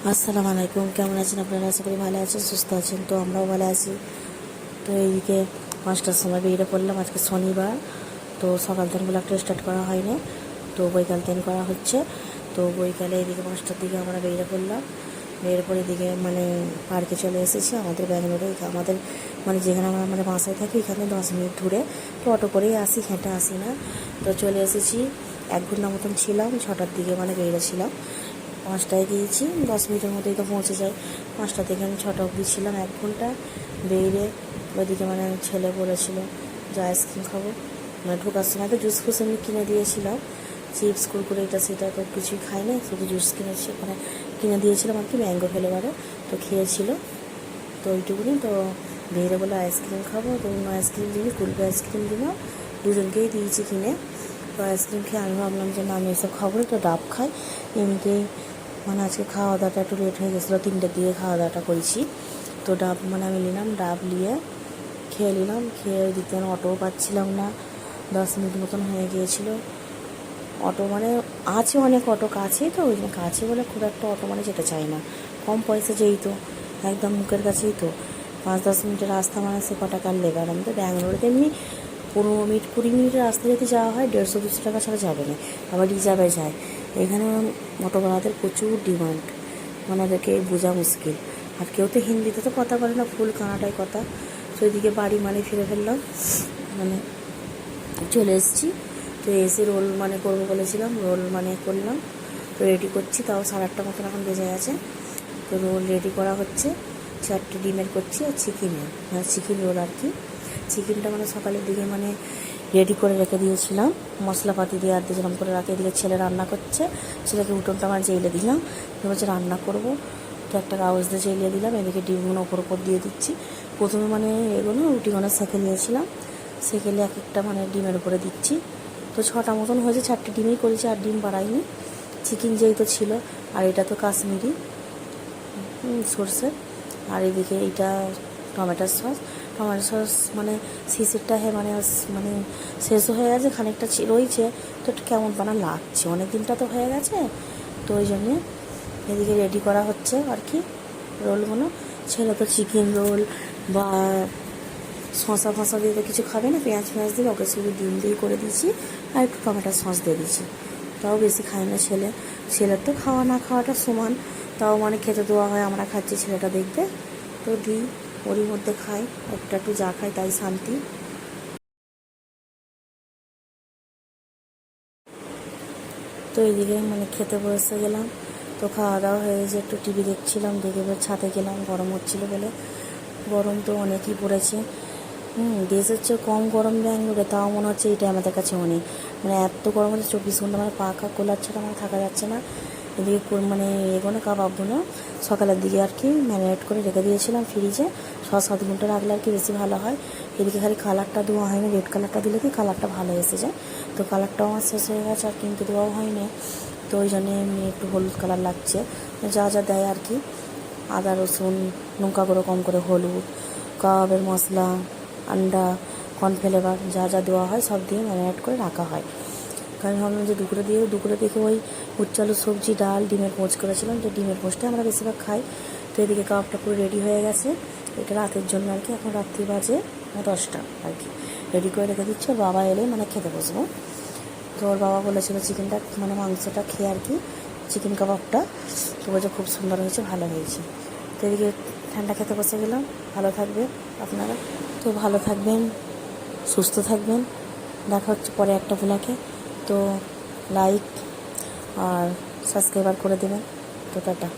আসসালামু আলাইকুম, কেমন আছেন আপনারা? আশা করি ভালো আছেন, সুস্থ আছেন। তো আমরাও ভালো আছি। তো এইদিকে 5টার সময় বেরিয়ে পড়লাম। আজকে শনিবার, তো সকাল থেকে ব্লগটা স্টার্ট করা হয়নি, তো বৈকাল থেকে করা হচ্ছে। তো বৈকালে এদিকে 5টার দিকে আমরা বেরিয়ে পড়লাম। বেরিয়ে পরে এদিকে পার্কে চলে এসেছি। আমাদের ব্যাঙ্গালোরে আমাদের যেখানে আমরা বাসায় থাকি এখানে 10 মিনিট দূরে। তো অটো করেই আসি, হেঁটে আসি না। তো চলে এসেছি। 1 ঘন্টা মতন ছিলাম। 6টার দিকে বেরিয়েছিলাম। 5টায় গিয়েছি, 10 মিনিটের মধ্যেই তো পৌঁছে যাই। 5টা থেকে আমি 6টা অবধি ছিলাম, 1 ঘন্টা। বেরিয়ে ওইদিকে ছেলে বলেছিল যে আইসক্রিম খাবো। ঢোকার সময় তো জুস ফুস এমনি কিনে দিয়েছিলাম, চিপস কুরকুরে এটা সেটা তো কিছুই খাই না, শুধু জুস কিনেছি, কিনে দিয়েছিলাম আর কি, ম্যাঙ্গো ফ্লেভারে। তো খেয়েছিল, তো ওইটুকুনি। তো বেরিয়ে বলে আইসক্রিম খাবো, তো অন্য আইসক্রিম দিবি, কুলফি আইসক্রিম দিলাম, দুজনকেই দিয়েছি কিনে। তো আইসক্রিম খেয়ে আমি ভাবলাম যে না, আমি এসব খাবো না, তো ডাব খাই। এমনিতেই আজকে খাওয়া দাওয়াটা একটু লেট হয়ে গেছিলো, 3টের দিকে খাওয়া দাওয়াটা করেছি। তো ডাব আমি নিলাম, ডাব নিয়ে খেয়ে নিলাম। খেয়ে ওই দিক থেকে অটোও পাচ্ছিলাম না, 10 মিনিট মতন হয়ে গিয়েছিলো। অটো আছে অনেক অটো কাছেই, তো ওই কাছে বলে খুব একটা অটো যেতে চাই না। কম পয়সা যেই তো, একদম মুখের কাছেই তো, 5-10 মিনিটের রাস্তা সে কটা কার লেবার। আমি তো ব্যাঙ্গালোরে এমনি 15 মিনিট 20 মিনিটের রাস্তা যদি যাওয়া হয় 150-200 টাকা ছাড়া যাবে না। আবার রিজার্ভে যায়। এখানে অটোওয়ালাদের প্রচুর ডিমান্ড, ওদেরকে বোঝা মুশকিল। আর কেউ তো হিন্দিতে তো কথা বলে না, ফুল কানাডায় কথা। তো এদিকে বাড়ি ফিরে ফেললাম, চলে এসেছি। তো এসে রোল করবো বলেছিলাম, রোল করলাম। তো রেডি করছি, তাও 8:30 মতন এখন বেজে গেছে। তো রোল রেডি করা হচ্ছে, 4টে ডিমের করছি আর চিকেনের, চিকেন রোল আর কি। চিকেনটা সকালের দিকে রেডি করে রেখে দিয়েছিলাম, মশলাপাতি দিয়ে আর যেরকম করে রাখে। এদিকে ছেলে রান্না করছে, ছেলেকে উঠোনটা জেলে দিলাম, বলছে রান্না করবো। তো একটা কাগজ দিয়ে জেলিয়ে দিলাম। এদিকে ডিমগুলো ওপর দিয়ে দিচ্ছি। প্রথমে রুটিগুলো সেঁকে নিয়েছিলাম, সেকেলে এক একটা ডিমের উপরে দিচ্ছি। তো 6টা মতন হয়েছে, 4টে ডিমেই করেছি, আর ডিম বাড়াইনি। চিকেন যেই তো ছিল, আর এটা তো কাশ্মীরি সর্ষে। আর এদিকে এইটা টমেটো সস। শিশিরটা শেষও হয়ে গেছে, খানিকটা রয়েছে। তো একটু কেমন লাগছে, অনেক দিনটা তো হয়ে গেছে। তো ওই জন্যে এদিকে রেডি করা হচ্ছে আর কি রোলগুলো। ছেলে তো চিকেন রোল বা শসা দিয়ে তো কিছু খাবে না, পেঁয়াজ দিয়ে, ওকে শুধু ডিম দিয়ে করে দিয়েছি, আর একটু টমেটো সস দিয়ে দিয়েছি। তাও বেশি খায় না ছেলের তো খাওয়া না খাওয়াটা সমান। তাও খেতে দেওয়া হয়, আমরা খাচ্ছি, ছেলেটা দেখবে তো দিই, ওরই মধ্যে খাই, একটু যা খাই তাই শান্তি। তো এইদিকে খেতে বসে গেলাম। তো খাওয়া দাওয়া হয়ে যে একটু টিভি দেখছিলাম, দেখে ছাদে গেলাম, গরম হচ্ছিলো বলে। গরম তো অনেকই পড়েছে। দেশের চেয়ে কম গরম ব্যাঙ্গালোরে, তাও মনে হচ্ছে এইটা আমাদের কাছে অনেক। এত গরম হচ্ছে, 24 ঘন্টা পাখা কোলার ছাড়া থাকা যাচ্ছে না। এদিকে এগোনো কাবাবগুলো সকালের দিকে আর কি ম্যারিনেট করে রেখে দিয়েছিলাম ফ্রিজে, 6-7 ঘন্টা রাখলে আর কি বেশি ভালো হয়। এদিকে খালি কালারটা দেওয়া হয়নি, রেড কালারটা দিলে কি কালারটা ভালো এসে যায়। তো কালারটাও আমার শেষ হয়ে গেছে, আর কিন্তু দেওয়াও হয়নি। তো ওই জন্যে এমনি একটু হলুদ কালার লাগছে, যা যা দেয় আর কি, আদা রসুন, লঙ্কা গুঁড়ো কম করে, হলুদ, কাবাবের মশলা, আন্ডা, কর্নফ্লেভার, যা যা দেওয়া হয় সব দিয়ে ম্যারিনেট করে রাখা হয়। কারণ ভাবলাম যে দুপুরে দেখে ওই উচ্চালু সবজি, ডাল, ডিমের পোঁচ করেছিলাম, যে ডিমের পোঁচটাই আমরা বেশিরভাগ খাই। তো এদিকে কাবাবটা পুরো রেডি হয়ে গেছে, এটা রাতের জন্য আর কি। এখন রাত্রি বাজে 10টা আর কি, রেডি করে রেখে দিচ্ছি। ওর বাবা এলে খেতে বসবো। তো ওর বাবা বলেছিল চিকেনটা মাংসটা খেয়ে আর কি, চিকেন কাবাবটা, তো বলছে খুব সুন্দর হয়েছে, ভালো হয়েছে। তো এদিকে ঠান্ডা খেতে বসে গেলাম। ভালো থাকবে আপনারা, তো ভালো থাকবেন, সুস্থ থাকবেন। দেখা হচ্ছে পরে একটা ভ্লগে। তো লাইক আর সাবস্ক্রাইব করে দেবেন। তো টাটা।